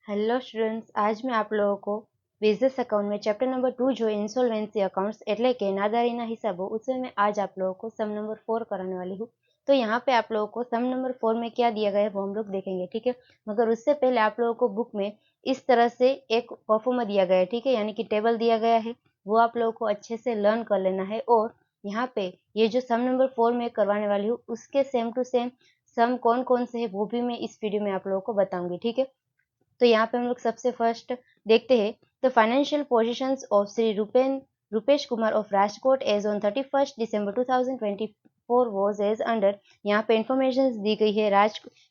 Hello students, आज मैं आप लोगों को बिजनेस अकाउंट में चैप्टर नंबर 2 जो इंसॉल्वेंसी अकाउंट्स એટલે કે નાદારીના हिसाबों उसमें मैं आज आप लोगों को सम नंबर 4 कराने वाली हूँ। तो यहाँ पे आप लोगों को सम नंबर 4 में क्या दिया गया है वो हम लोग देखेंगे, ठीक है। मगर उससे पहले आप लोगों को बुक में इस तरह से एक परफॉर्मा दिया गया है, ठीक है, यानी कि टेबल दिया गया है, वो आप लोगों को अच्छे से लर्न कर लेना है। और यहाँ पे ये जो सम नंबर 4 में करवाने वाली हूँ उसके सेम टू सेम सम कौन कौन से है वो भी मैं इस वीडियो में आप लोगों को बताऊंगी, ठीक है। तो यहाँ पे हम लोग सबसे फर्स्ट देखते हैं the financial positions of Shri Rupesh Kumar of Rajkot as on 31 दिसंबर 2024 वॉज एज अंडर। यहाँ पे इन्फॉर्मेशन दी गई है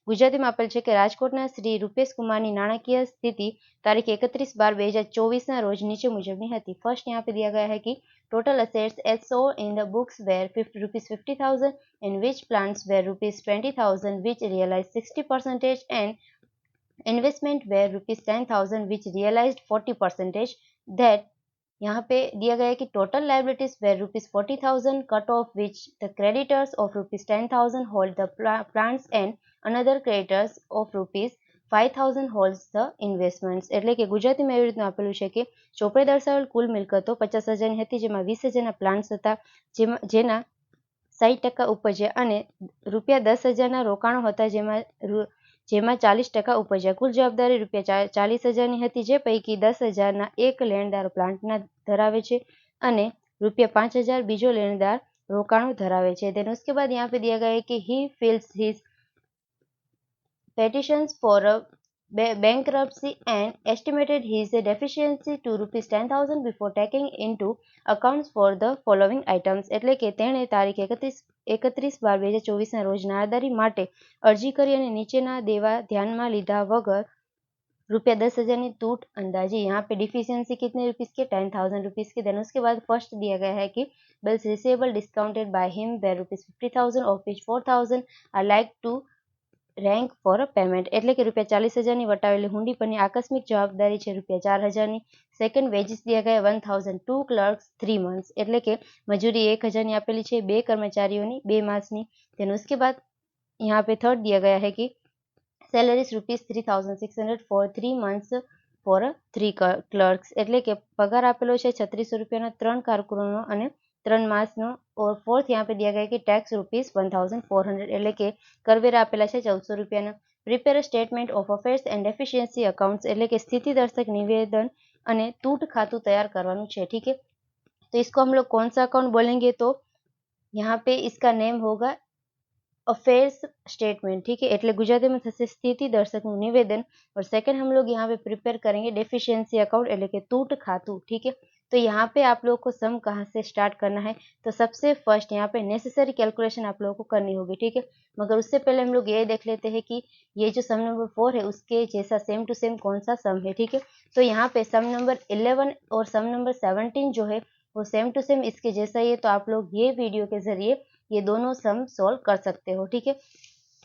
गुजराती में આપેલ છે કે રાજકોટના શ્રી રૂપેશ કુમારની નાણાકીય સ્થિતિ તારીખ 31/12/2024 રોજ નીચે મુજબની હતી। ફર્स्ट यहाँ पे दिया गया है कि total assets as so in the books were ₹50,000 in which plants were ₹20,000 which realized 60% and investment were ₹10,000 which realized 40%। That यहाँ पे दिया गया है कि total liabilities were ₹40,000 cut of which the creditors of ₹10,000 hold the plants and another creditors of ₹5,000 holds the investments. એટલે કે ગુજરાતીમાં એવી રીતનું આપેલું છે કે ચોપડે દર્શાવેલ કુલ મિલકતો 50,000ની હતી, જેમાં 20,000ના પ્લાન્ટ્સ હતા, જેના 60% ઉપજ્યા, અને ₹10,000ના રોકાણો હતા, જેમાં 40% ઉપજ્યા। કુલ જવાબદારી ₹40,000ની હતી, જે પૈકી 10,000ના એક લેણદાર પ્લાન્ટના ધરાવે છે અને ₹5,000 બીજો લેણદાર રોકાણો ધરાવે છે। देन उसके बाद यहाँ पे दिया गया है कि he fills his petitions for a bankruptcy and estimated his deficiency to ₹10,000 before taking into accounts for the following items। એટલે કે તેણે તારીખ 31/12/2024ના રોજ નાણાદારી માટે અરજી કરી અને નીચેના દેવા ધ્યાનમાં લીધા વગર ₹10,000ની तूट अंदाजी। यहाँ पे डिफिशियंसी कितने रुपीस के, 10,000 रुपीस के। देन उसके बाद फर्स्ट दिया गया है कि bills receivable discounted by him were ₹50,000 of which 4,000 are like to rank for payment. એટલે કે ₹40,000ની વટાવેલી હુંડી પરની આકસ્મિક જવાબદારી છે ₹4,000ની। સેકન્ડ વેજીસ दिया गया 1,000 टू क्लर्क्स 3 months। એટલે કે મજૂરી 1,000ની આપેલી છે 2 કર્મચારીઓની 2 માસની। देन उसके बाद यहाँ पे थर्ड दिया गया है कि સેલેરીઝ ₹3,600 ફોર 3 months ફોર 3 ક્લર્ક્સ। એટલે કે પગાર આપેલો છે ₹3,600 3 કારકુનોનો અને 3 માસનો। और फोर्थ यहाँ पे दिया गया है कि टैक्स ₹1,400 એટલે કે કરવેરા આપેલા છે ₹1,400। Prepare statement of affairs and deficiency accounts એટલે કે સ્થિતિ દર્શક નિવેદन અને तूट खातु तैयार करवाનું છે, ठीक है। तो इसको हम लोग कौन सा अकाउंट बोलेंगे, तो यहाँ पे इसका नेम होगा अफेयर्स स्टेटमेंट, ठीक है। એટલે ગુજરાતી में થશે સ્થિતિ દર્શકનું નિવેદન। और सेकंड हम लोग यहाँ पे प्रिपेयर करेंगे डेफिशिएंसी अकाउंट એટલે કે तूट खातु, ठीक है। तो यहाँ पे आप लोगों को सम कहाँ से स्टार्ट करना है, तो सबसे फर्स्ट यहाँ पे नेसेसरी कैलकुलेशन आप लोगों को करनी होगी, ठीक है। मगर उससे पहले हम लोग ये देख लेते हैं कि ये जो सम नंबर 4 है उसके जैसा सेम टू सेम कौन सा सम है, ठीक है। तो यहाँ पे सम नंबर 11 और सम नंबर 17 जो है वो सेम टू सेम इसके जैसा ही है। तो आप लोग ये वीडियो के जरिए ये दोनों सम सॉल्व कर सकते हो, ठीक है।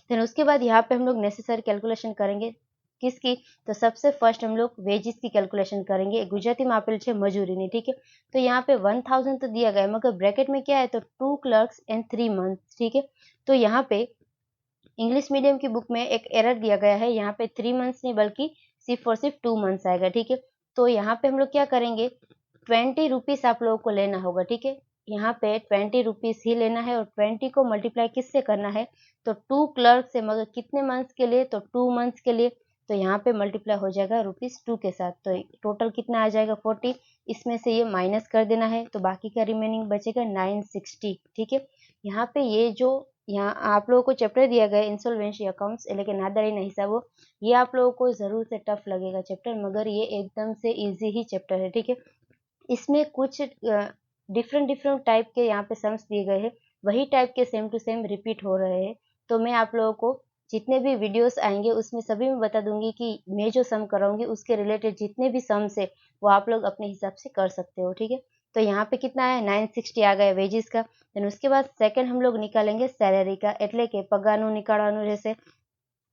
फिर उसके बाद यहाँ पे हम लोग नेसेसरी कैलकुलेशन करेंगे किसकी, तो सबसे फर्स्ट हम लोग वेजिस की कैलकुलेशन करेंगे। गुजराती में આપેલ છે મજૂરીની, ठीक है। तो यहाँ पे 1,000 तो दिया गया है, मगर ब्रैकेट में क्या है, तो 2 क्लर्क्स एंड 3 months, ठीक है। तो यहाँ पे इंग्लिश मीडियम की बुक में एक एरर दिया गया है, यहाँ पे 3 months नहीं बल्कि सिर्फ और सिर्फ 2 months आएगा, ठीक है। तो यहाँ पे हम लोग क्या करेंगे, 20 रुपीस आप लोगों को लेना होगा, ठीक है। यहाँ पे 20 रुपीस ही लेना है और 20 को मल्टीप्लाई किससे करना है, तो 2 क्लर्क से। मगर कितने मंथ्स के लिए, तो 2 months के लिए। तो यहाँ पे मल्टीप्लाई हो जाएगा ₹2 के साथ। तो टोटल कितना आ जाएगा 40, इसमें से ये माइनस कर देना है, तो बाकी का रिमेनिंग बचेगा 960, ठीक है। यहाँ पे ये जो यहाँ आप लोगों को चैप्टर दिया गया इंसॉल्वेंसी अकाउंट्स એટલે કે નાદારીના હિસાબો, ये आप लोगों को जरूर से टफ लगेगा चैप्टर, मगर ये एकदम से इजी ही चैप्टर है, ठीक है। इसमें कुछ डिफरेंट टाइप के यहाँ पे सम्स दिए गए हैं, वही टाइप के सेम टू सेम रिपीट हो रहे हैं। तो मैं आप लोगों को जितने भी वीडियोस आएंगे उसमें सभी में बता दूंगी कि मैं जो सम कराऊंगी उसके रिलेटेड जितने भी सम्स है वो आप लोग अपने हिसाब से कर सकते हो, ठीक है। तो यहाँ पे कितना है, 960 आ गया वेजिस का। देन उसके बाद सेकंड हम लोग निकालेंगे सैलरी का, એટલે કે પગારનું निकालવાનું રહેશે।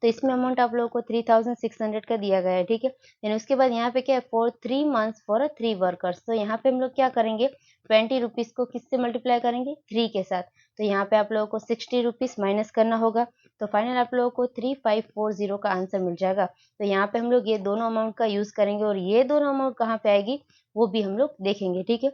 तो इसमें अमाउंट आप लोगों को 3,600 का दिया गया है, ठीक है। देन उसके बाद यहाँ पे क्या है, फॉर 3 months फॉर 3 वर्कर्स। तो यहाँ पे हम लोग क्या करेंगे, 20 रुपीस को किससे मल्टीप्लाई करेंगे, 3 के साथ। तो यहाँ पे आप लोगों को 60 रुपीस माइनस करना होगा। तो फाइनल आप लोगों को 3540 का आंसर मिल जाएगा। तो यहाँ पे हम लोग ये दोनों अमाउंट का यूज़ करेंगे और ये दोनों अमाउंट कहाँ पे आएगी वो भी हम लोग देखेंगे, ठीक है।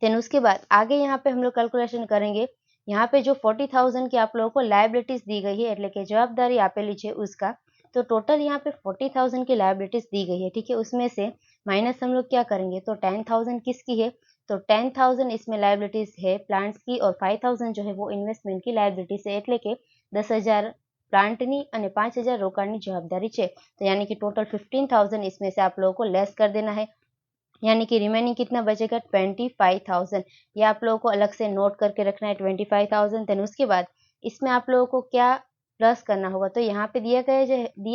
देन उसके बाद आगे यहाँ पे हम लोग कैलकुलेशन करेंगे। यहाँ पे जो 40,000 की आप लोगों को लायबिलिटीज दी गई है, એટલે કે जवाबदारी આપેલી છે उसका, तो टोटल यहाँ पे 40,000 की लायबिलिटीज दी गई है, ठीक है। उसमें से माइनस हम लोग क्या करेंगे, तो 10,000 किसकी है, तो 10,000 इसमें लायबिलिटीज है प्लांट्स की और 5,000 जो है वो इन्वेस्टमेंट की लायबिलिटीज है, એટલે કે 10,000 प्लांटनी और 5,000 रोकाणनी जवाबदारी है। तो यानी कि टोटल 15,000 इसमें से आप लोगों को लेस कर देना है, यानी कि रिमेनिंग कितना बचेगा 25,000। ये आप लोगों को अलग से नोट करके रखना है 25,000। देन उसके बाद इसमें आप लोगों को क्या प्लस करना होगा, तो यहाँ पे दिया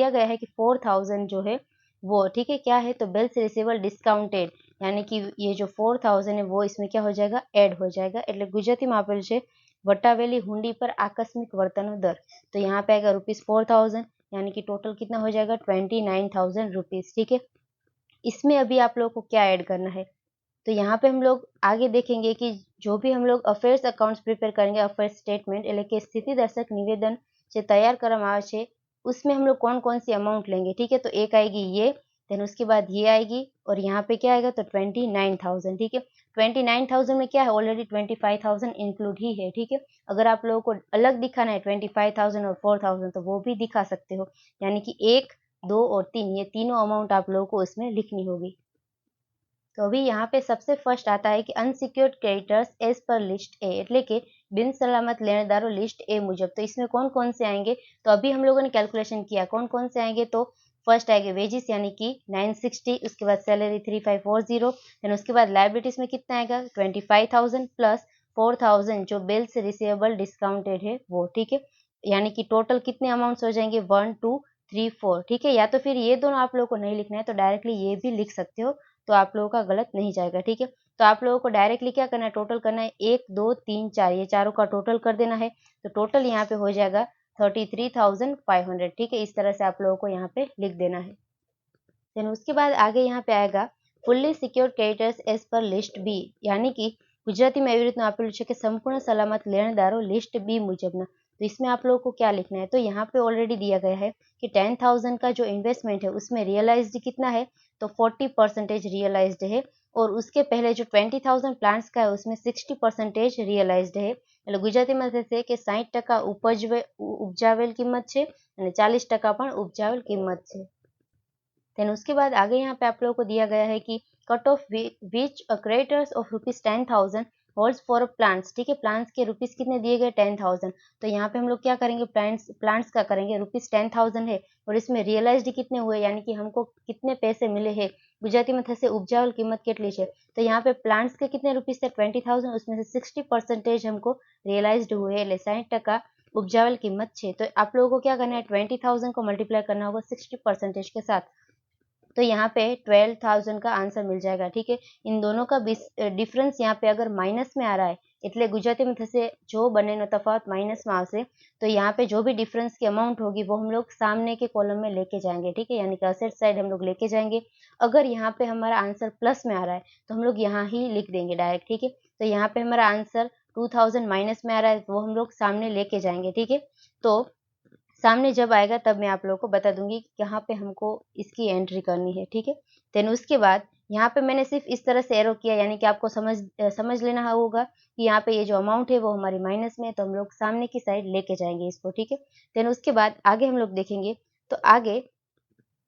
गया है कि 4,000 जो है वो, ठीक है, क्या है, तो बिल्स रिसीवेबल डिस्काउंटेड, यानी कि ये जो 4,000 है वो इसमें क्या हो जाएगा, ऐड हो जाएगा। એટલે ગુજરાતીમાં આપેલ છે વટાવેલી હુંડી પર આકસ્મિક વર્તનનો दर, तो यहाँ पे आएगा ₹4,000, यानी कि टोटल कितना हो जाएगा 29,000 रुपीज, ठीक है। इसमें अभी आप लोगों को क्या ऐड करना है, तो यहाँ पे हम लोग आगे देखेंगे कि जो भी हम लोग अफेयर्स अकाउंट्स प्रिपेयर करेंगे, अफेयर्स स्टेटमेंट એટલે કે સ્થિતિ દર્શક નિવેદન જે तैयार કરવામાં આવે છે उसमें हम लोग कौन कौन सी अमाउंट लेंगे, ठीक है। तो एक आएगी ये, देन उसके बाद ये आएगी और यहाँ पे क्या आएगा, तो 29,000, ठीक है। 29,000 में क्या है, ऑलरेडी 25,000 इंक्लूड ही है, ठीक है। अगर आप लोगों को अलग दिखाना है 25,000 और 4,000 तो वो भी दिखा सकते हो, यानी कि 1, 2 और 3 ये तीनों अमाउंट आप लोगों को उसमें लिखनी होगी। तो अभी यहाँ पे सबसे फर्स्ट आता है कि unsecured creditors as per list A, એટલે કે बिन सलामत लेनदारों लिस्ट ए मुजब। तो इसमें कौन कौन से आएंगे, तो अभी हम लोगों ने कैलकुलेशन किया कौन कौन से आएंगे। तो फर्स्ट आएंगे वेजिस यानी कि 960, उसके बाद सैलरी 3540, देन उसके बाद लाइबिलिटीज में कितना आएगा 25,000 प्लस 4,000 जो बिल्स रिसीवेबल डिस्काउंटेड है वो, ठीक है। यानी कि टोटल कितने अमाउंट्स हो जाएंगे 1, 2, 3, 4, ठीक है। या तो फिर ये दोनों आप लोगों को नहीं लिखना है तो डायरेक्टली ये भी लिख सकते हो, तो आप लोगों का गलत नहीं जाएगा, ठीक है। तो आप लोगों को डायरेक्टली क्या करना है, टोटल करना है 1, 2, 3, 4, ये चारों का टोटल कर देना है। तो टोटल यहाँ पे हो जाएगा 33,500, ठीक है। इस तरह से आप लोगों को यहाँ पे लिख देना है। देन उसके बाद आगे यहाँ पे आएगा fully secured creditors as per list B, यानी कि ગુજરાતીમાં એવી રીતનું આપેલું છે કે સંપૂર્ણ સલામત લેણદારો लिस्ट बी मुजबना। तो इसमें आप लोगों को क्या लिखना है, तो यहाँ पे ऑलरेडी दिया गया है कि 10,000 का जो इन्वेस्टमेंट है उसमें रियलाइज्ड कितना है, तो 40% रियलाइज्ड है और उसके पहले जो 20,000 प्लांट्स का है उसमें 60% रियलाइज्ड है। એટલે ગુજરાતીમાં થશે કે 60% ઉપજાવેલ કિંમત છે અને 40% પણ ઉપજાવેલ કિંમત છે। देन उसके बाद आगे यहाँ पे आप लोगों को दिया गया है कि cut of which creditors of ₹10,000 holds for plants, ठीक है। प्लांट्स के रुपीस कितने दिए गए 10,000, तो यहाँ पे हम लोग क्या करेंगे, प्लांट्स का करेंगे ₹10,000 है और इसमें रियलाइज्ड कितने हुए, यानी कि हमको कितने पैसे मिले हैं, गुजराती में थसे उपजावेल कीमत કેટલી છે। तो यहाँ पे प्लांट्स के कितने रुपीस थे 20,000, उसमें से 60% हमको रियलाइज्ड हुए એટલે 60% उपजावेल कीमत है। तो आप लोगों को क्या करना है 20,000 को मल्टीप्लाई करना होगा 60% के साथ, तो यहाँ पे 12,000 का आंसर मिल जाएगा, ठीक है। इन दोनों का डिफरेंस यहाँ पे अगर माइनस में आ रहा है એટલે गुजराती में थसे जो બંનેનો તફાવત माइनस में આવશે, तो यहाँ पे जो भी डिफरेंस की अमाउंट होगी वो हम लोग सामने के कॉलम में लेके जाएंगे, ठीक है, यानी कि असेट साइड हम लोग लेके जाएंगे। अगर यहाँ पे हमारा आंसर प्लस में आ रहा है तो हम लोग यहाँ ही लिख देंगे डायरेक्ट, ठीक है। तो यहाँ पे हमारा आंसर 2,000 माइनस में आ रहा है तो वो हम लोग सामने लेके जाएंगे, ठीक है। तो सामने जब आएगा तब मैं आप लोगों को बता दूंगी कहाँ पे हमको इसकी एंट्री करनी है, ठीक है। देन उसके बाद यहाँ पे मैंने सिर्फ इस तरह से एरो किया, यानी कि आपको समझ लेना होगा कि यहाँ पे ये जो अमाउंट है वो हमारी माइनस में है, तो हम लोग सामने की साइड लेके जाएंगे इसको, ठीक है। देन उसके बाद आगे हम लोग देखेंगे, तो आगे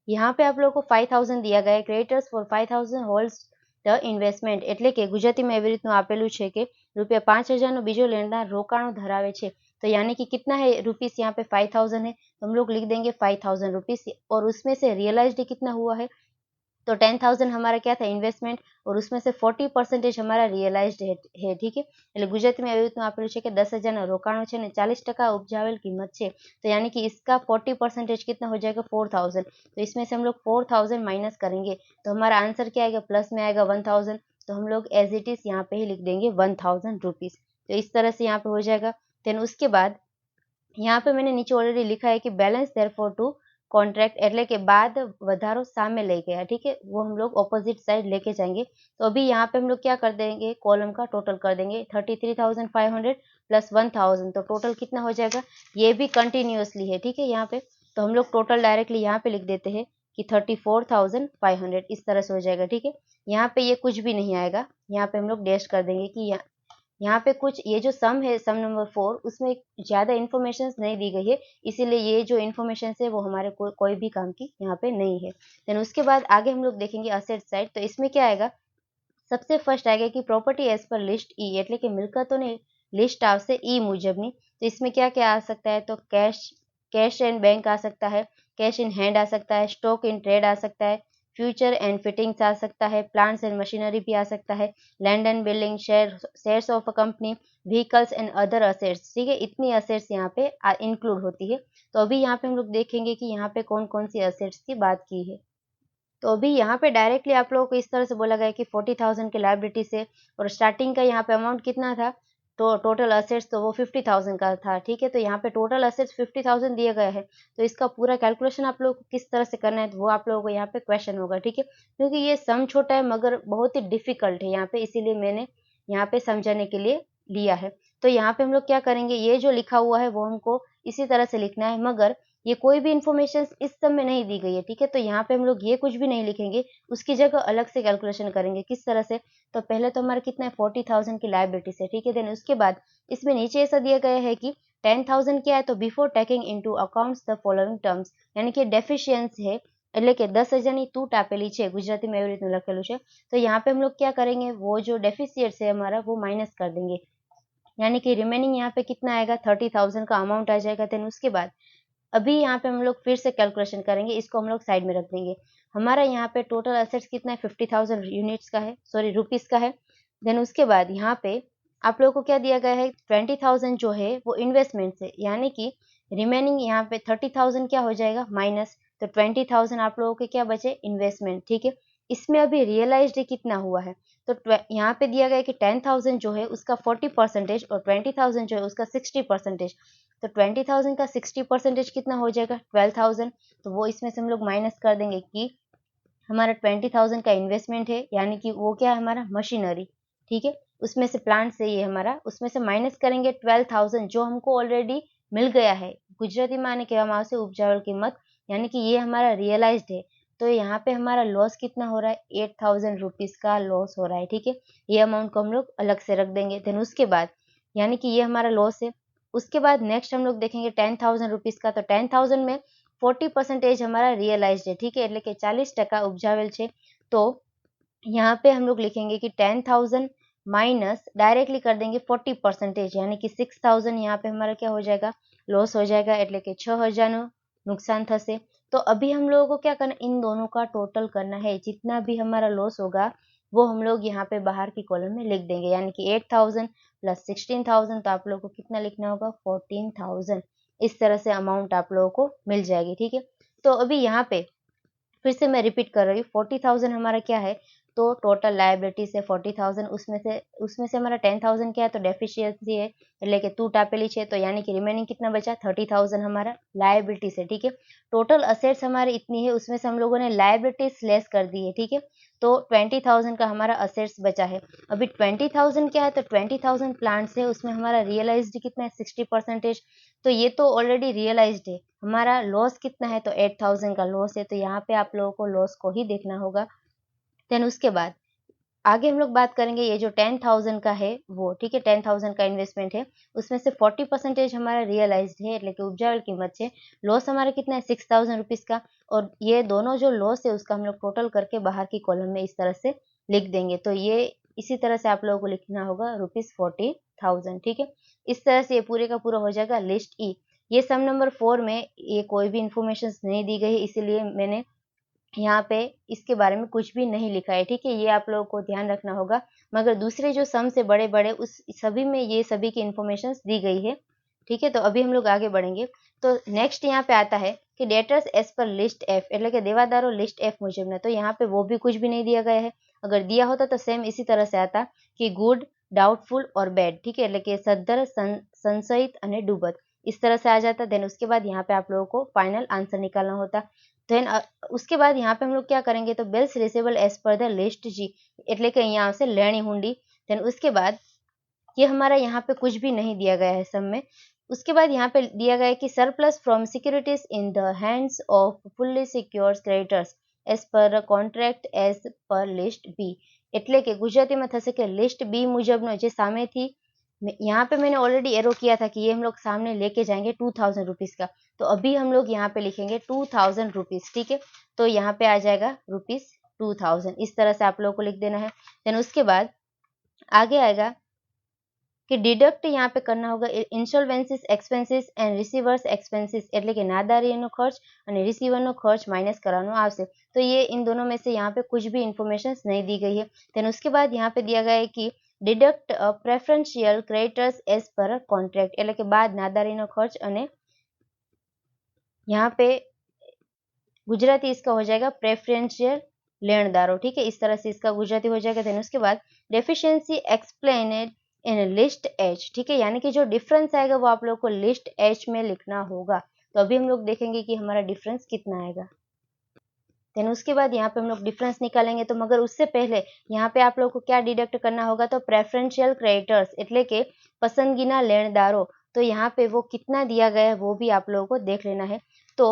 यहाँ पे आप लोगों को 5,000 दिया गया है, creditors for 5,000 holds the investment, એટલે કે ગુજરાતીમાં એવી રીતનું આપેલું છે કે ₹5,000 બીજો લેણદાર રોકાણો ધરાવે છે। तो यानी कि कितना है रुपीस, यहाँ पे 5,000 है तो हम लोग लिख देंगे 5,000 रुपीस और उसमें से रियलाइज्ड कितना हुआ है, तो 10,000 हमारा क्या था इन्वेस्टमेंट और उसमें से 40% हमारा रियलाइज्ड है, ठीक है। એટલે ગુજરાતીમાં એવી રીતનું આપેલું છે કે 10,000 રોકાણો છે અને 40% ઉપજાવેલ કિંમત છે, तो यानी कि इसका 40% कितना हो जाएगा 4,000, तो इसमें से हम लोग 4,000 माइनस करेंगे तो हमारा आंसर क्या आएगा, प्लस में आएगा 1,000, तो हम लोग एज इट इज यहाँ पे ही लिख देंगे 1,000 रुपीज। तो इस तरह से यहाँ पे हो जाएगा। देन उसके बाद यहाँ पे मैंने नीचे ऑलरेडी लिखा है कि बैलेंस देयरफॉर टू कॉन्ट्रैक्ट, એટલે કે बाद વધારો સામે લઈ ગયા, ठीक है, वो हम लोग ऑपोजिट साइड लेके जाएंगे। तो अभी यहाँ पे हम लोग क्या कर देंगे, कॉलम का टोटल कर देंगे 33,500 प्लस 1000, तो टोटल कितना हो जाएगा, ये भी कंटिन्यूअसली है, ठीक है। यहाँ पे तो हम लोग टोटल डायरेक्टली यहाँ पे लिख देते हैं कि 34,500 इस तरह से हो जाएगा, ठीक है। यहाँ पे ये कुछ भी नहीं आएगा, यहाँ पे हम लोग डैश कर देंगे कि यहाँ पे कुछ, ये जो सम है सम नंबर 4, उसमें ज़्यादा इन्फॉर्मेशन नहीं दी गई है, इसीलिए ये जो इन्फॉर्मेशन है वो हमारे कोई भी काम की यहाँ पे नहीं है। देन उसके बाद आगे हम लोग देखेंगे असेट साइड, तो इसमें क्या आएगा, सबसे फर्स्ट आएगा कि प्रॉपर्टी एज पर लिस्ट ई, એટલે કે મિલકતોની લિસ્ટ આવશે ई મુજબની। तो इसमें क्या क्या आ सकता है, तो कैश एंड बैंक आ सकता है, कैश इन हैंड आ सकता है, स्टॉक इन ट्रेड आ सकता है, फ्यूचर एंड फिटिंग्स आ सकता है, प्लांट्स एंड मशीनरी भी आ सकता है, land and building, shares of a company, vehicles and other assets, ठीक है। इतनी असेट्स यहाँ पे इंक्लूड होती है। तो अभी यहाँ पे हम लोग देखेंगे कि यहाँ पे कौन कौन सी असेट्स की बात की है। तो अभी यहाँ पे डायरेक्टली आप लोगों को इस तरह से बोला गया कि 40,000 की लायबिलिटी से, और स्टार्टिंग का यहाँ पे अमाउंट कितना था, तो टोटल असेट्स तो वो 50,000 का था, ठीक है। तो यहाँ पे टोटल असेट्स 50,000 दिए गए हैं, तो इसका पूरा कैलकुलेशन आप लोगों को किस तरह से करना है, तो वो आप लोगों को यहाँ पे क्वेश्चन होगा, ठीक है। क्योंकि ये सम छोटा है मगर बहुत ही डिफिकल्ट है यहाँ पे, इसीलिए मैंने यहाँ पे समझाने के लिए लिया है। तो यहाँ पे हम लोग क्या करेंगे, ये जो लिखा हुआ है वो हमको इसी तरह से लिखना है, मगर ये कोई भी इन्फॉर्मेशन इस सब में नहीं दी गई है, ठीक है। तो यहाँ पे हम लोग ये कुछ भी नहीं लिखेंगे, उसकी जगह अलग से कैलकुलेशन करेंगे। किस तरह से, तो पहले तो हमारा कितना है 40,000 की लायबिलिटी से, ठीक है। देन उसके बाद इसमें नीचे ऐसा दिया गया है कि 10,000 क्या है, तो before taking into accounts the following terms, यानी कि डेफिशिएंसी है, એટલે કે 10,000ની તૂટ આપેલી છે, ગુજરાતીમાં એવી રીતનું લખેલું છે। तो यहाँ पे हम लोग क्या करेंगे, वो जो डेफिशिएंट है हमारा वो माइनस कर देंगे, यानी कि रिमेनिंग यहाँ पे कितना आएगा, 30,000 का अमाउंट आ जाएगा। देन उसके बाद अभी यहाँ पे हम लोग फिर से कैलकुलेशन करेंगे, इसको हम लोग साइड में रख देंगे। हमारा यहाँ पे टोटल असेट्स कितना है, 50,000 यूनिट्स का है, सॉरी रुपीस का है। देन उसके बाद यहाँ पे आप लोगों को क्या दिया गया है, 20,000 जो है वो इन्वेस्टमेंट से, यानी कि रिमेनिंग यहाँ पे 30,000 क्या हो जाएगा माइनस, तो 20,000 आप लोगों के क्या बचे, इन्वेस्टमेंट, ठीक है। इसमें अभी रियलाइज्ड कितना हुआ है, तो यहाँ पे दिया गया है कि 10,000 जो है उसका 40% और 20,000 जो है उसका 60%। तो 20,000 का 60% कितना हो जाएगा, 12,000। तो वो इसमें से हम लोग माइनस कर देंगे कि हमारा 20,000 का इन्वेस्टमेंट है, यानी कि वो क्या है हमारा मशीनरी, ठीक है। उसमें से प्लांट से ये हमारा, उसमें से माइनस करेंगे 12,000 जो हमको ऑलरेडी मिल गया है, गुजराती में आने के से उपजावल कीमत, यानी कि ये हमारा रियलाइज्ड है। तो यहाँ पे हमारा लॉस कितना हो रहा है, 8,000 रुपीज का लॉस हो रहा है, ठीक है। ये अमाउंट को हम लोग अलग से रख देंगे। देन उसके बाद यानी कि ये हमारा लॉस है। उसके बाद नेक्स्ट हम लोग देखेंगे 10,000 रुपीज का, तो 10,000 में 40% हमारा रियलाइज्ड है, ठीक है, એટલે કે 40% ઉપજાવેલ છે। तो यहाँ पे हम लोग लिखेंगे कि 10,000 माइनस डायरेक्टली कर देंगे 40%, यानी कि 6,000 यहाँ पे हमारा क्या हो जाएगा, लॉस हो जाएगा, એટલે કે 6,000 नुकसान थશે। तो अभी हम लोगों को क्या करना, इन दोनों का टोटल करना है, जितना भी हमारा लॉस होगा वो हम लोग यहाँ पे बाहर की कॉलम में लिख देंगे, यानी कि 8,000 प्लस 16,000, तो आप लोगों को कितना लिखना होगा, 14,000। इस तरह से अमाउंट आप लोगों को मिल जाएगी, ठीक है। तो अभी यहाँ पे फिर से मैं रिपीट कर रही हूँ, 40,000 हमारा क्या है, तो टोटल लायबिलिटी से 40,000, उसमें से हमारा 10,000 क्या है, तो डेफिशिएंसी है, એટલે કે તૂટ આપેલી છે, तो यानी कि रिमेनिंग कितना बचा, 30,000 हमारा लायबिलिटी से, ठीक है। टोटल असेट्स हमारी इतनी है, उसमें से हम लोगों ने लायबिलिटीज लेस कर दी है, ठीक है। तो 20,000 का हमारा असेट्स बचा है। अभी 20,000 क्या है, तो 20,000 प्लांट्स है, उसमें हमारा रियलाइज्ड कितना है, 60%। तो ये तो ऑलरेडी रियलाइज्ड है। हमारा लॉस कितना है, तो 8,000 का लॉस है, तो यहाँ पे आप लोगों को लॉस को ही देखना होगा। देन उसके बाद आगे हम लोग बात करेंगे, ये जो 10,000 का है वो, ठीक है, 10,000 का इन्वेस्टमेंट है, उसमें से 40% हमारा रियलाइज्ड है, એટલે કે ઉપજાવેલ कीमत છે। लॉस हमारा कितना है, 6,000 रुपीज का, और ये दोनों जो लॉस है उसका हम लोग टोटल करके बाहर की कॉलम में इस तरह से लिख देंगे। तो ये इसी तरह से आप लोगों को लिखना होगा ₹40,000, ठीक है। इस तरह से ये पूरे का पूरा हो जाएगा लिस्ट ई। ये सम नंबर 4 में ये कोई भी इंफॉर्मेशन नहीं दी गई, इसीलिए मैंने यहाँ पे इसके बारे में कुछ भी नहीं लिखा है, ठीक है। ये आप लोगों को ध्यान रखना होगा, मगर दूसरे जो सम से बड़े बड़े उस सभी में ये सभी की इन्फॉर्मेशन दी गई है, ठीक है। तो अभी हम लोग आगे बढ़ेंगे। तो नेक्स्ट यहाँ पे आता है कि debtors as per list F, એટલે કે દેવાદારો लिस्ट एफ मुजबना। तो यहाँ पे वो भी कुछ भी नहीं दिया गया है। अगर दिया होता तो सेम इसी तरह से आता कि गुड, डाउटफुल और बैड, ठीक है, એટલે કે સદ્ધર, संशयित અને डूबत, इस तरह से आ जाता। देन उसके बाद यहाँ पे आप लोगों को फाइनल आंसर निकालना होता। देन उसके बाद यहाँ पे हम लोग क्या करेंगे, तो bills receivable as per the list G, એટલે કે અહીંયા આવશે લેણી હુંડી। देन उसके बाद ये हमारा यहाँ पे कुछ भी नहीं दिया गया है सम में। उसके बाद यहाँ पे दिया गया है कि surplus from securities in the hands of fully secured creditors as per contract as per list B, એટલે કે ગુજરાતીમાં થશે કે લિસ્ટ બી મુજબનો જે સામેથી यहाँ पे मैंने ऑलरेडी एरो किया था कि ये हम लोग सामने लेके जाएंगे 2000 रुपीज़ का, तो अभी हम लोग यहाँ पे लिखेंगे 2000 रुपीज़, ठीक है। तो यहाँ पे आ जाएगा रुपीज़ 2000, इस तरह से आप लोगों को लिख देना है। देन उसके बाद आगे आएगा कि डिडक्ट यहाँ पे करना होगा ઇન્સોલ્વન્સીસ એક્સપેન્સીસ એન્ડ રિસીवर्स एक्सपेंसिस, એટલે કે નાદારીનો ખર્ચ અને રિસીવરનો ખર્ચ માઇનસ કરવાનો આવશે। तो ये इन दोनों में से यहाँ पे कुछ भी इंफॉर्मेशन नहीं दी गई है। देन उसके बाद यहाँ पे दिया गया है कि deduct preferential creditors as per contract, એટલે કે बाद નાદારીનો ખર્ચ અને यहाँ पे गुजराती इसका हो जाएगा प्रेफरेंशियल लेनदारों, ठीक है, इस तरह से इसका गुजराती हो जाएगा। देन उसके बाद deficiency explained in list H, ठीक है, यानी कि जो डिफरेंस आएगा वो आप लोग को लिस्ट एच में लिखना होगा। तो अभी हम लोग देखेंगे कि हमारा डिफरेंस कितना आएगा। देन उसके बाद यहाँ पे हम लोग डिफरेंस निकालेंगे, तो मगर उससे पहले यहाँ पे आप लोग को क्या डिडक्ट करना होगा, तो प्रेफरेंशियल क्रेडिटर्स એટલે કે પસંદગીના લેણદારો, तो यहाँ पे वो कितना दिया गया है वो भी आप लोगों को देख लेना है। तो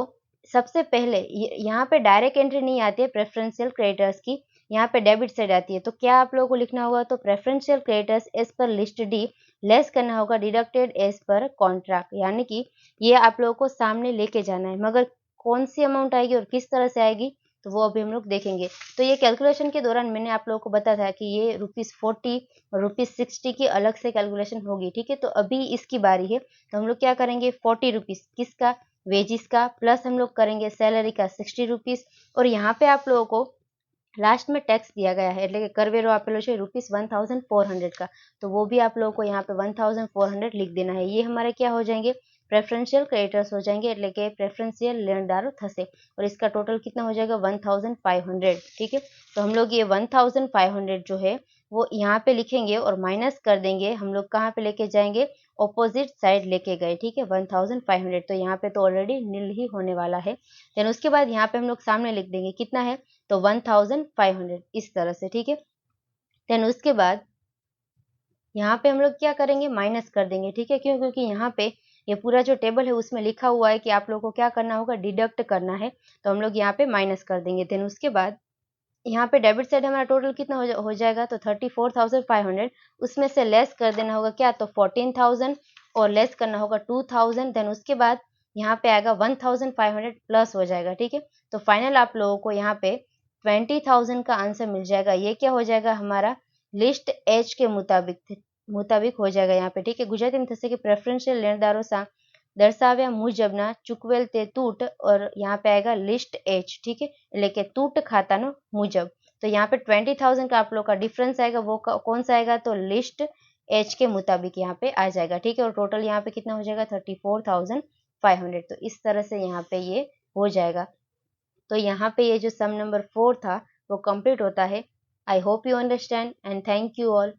सबसे पहले यहाँ पे डायरेक्ट एंट्री नहीं आती है प्रेफरेंशियल क्रेडिटर्स की, यहाँ पे डेबिट साइड आती है। तो क्या आप लोगों को लिखना होगा, तो preferential creditors as per list D less करना होगा डिडक्टेड एज पर कॉन्ट्रैक्ट, यानी कि ये आप लोगों को सामने लेके जाना है, मगर कौन सी अमाउंट आएगी और किस तरह से आएगी तो वो अभी हम लोग देखेंगे। तो ये कैलकुलेशन के दौरान मैंने आप लोगों को बताया था कि ये ₹40 और ₹60 की अलग से कैलकुलेशन होगी, ठीक है। तो अभी इसकी बारी है, तो हम लोग क्या करेंगे, ₹40 किसका, वेजिस का, प्लस हम लोग करेंगे सैलरी का ₹60, और यहाँ पे आप लोगों को लास्ट में टैक्स दिया गया है એટલે કે કરવેરો આપેલો છે ₹1400 का, तो वो भी आप लोगों को यहाँ पे 1400 लिख देना है। ये हमारे क्या हो जाएंगे, प्रेफरेंशियल क्रेडिटर्स हो जाएंगे, એટલે કે प्रेफरेंशियल लेनदारों થશે, और इसका टोटल कितना हो जाएगा 1500, ठीक है। तो हम लोग ये 1500 जो है वो यहाँ पे लिखेंगे और माइनस कर देंगे, हम लोग कहाँ पे लेके जाएंगे, ऑपोजिट साइड लेके गए, ठीक है, 1500, तो यहाँ पे तो ऑलरेडी नील ही होने वाला है। देन उसके बाद यहाँ पे हम लोग सामने लिख देंगे कितना है, तो 1500 इस तरह से, ठीक है। देन उसके बाद यहाँ पे हम लोग क्या करेंगे, माइनस कर देंगे, ठीक है, क्यों, क्योंकि यहाँ पे ये पूरा जो टेबल है उसमें लिखा हुआ है कि आप लोगों को क्या करना होगा, डिडक्ट करना है, तो हम लोग यहाँ पे माइनस कर देंगे। देन उसके बाद यहाँ पे डेबिट साइड हमारा टोटल कितना हो जाएगा, तो 34,500, उसमें से लेस कर देना होगा क्या, तो 14,000 और लेस करना होगा 2,000। देन उसके बाद यहाँ पे आएगा 1,500 प्लस हो जाएगा, ठीक है। तो फाइनल आप लोगों को यहाँ पे 20,000 का आंसर मिल जाएगा। ये क्या हो जाएगा, हमारा लिस्ट एच के मुताबिक हो जाएगा यहाँ पे, ठीक है। गुजराती में થશે કે પ્રેફરન્શિયલ લેણદારો દર્શાવ્યા મુજબના ચૂકવેલ તે તૂટ, और यहाँ पे आएगा लिस्ट एच, ठीक है, એટલે કે तूट खाताનો मुजब। तो यहाँ पे 20,000 का आप लोग का डिफरेंस आएगा, वो कौन सा आएगा, तो लिस्ट एच के मुताबिक यहाँ पे आ जाएगा, ठीक है। और टोटल यहाँ पे कितना हो जाएगा, 34,500। तो इस तरह से यहाँ पे ये हो जाएगा। तो यहाँ पे ये जो सम नंबर 4 था वो कंप्लीट होता है। I hope you understand and thank you all.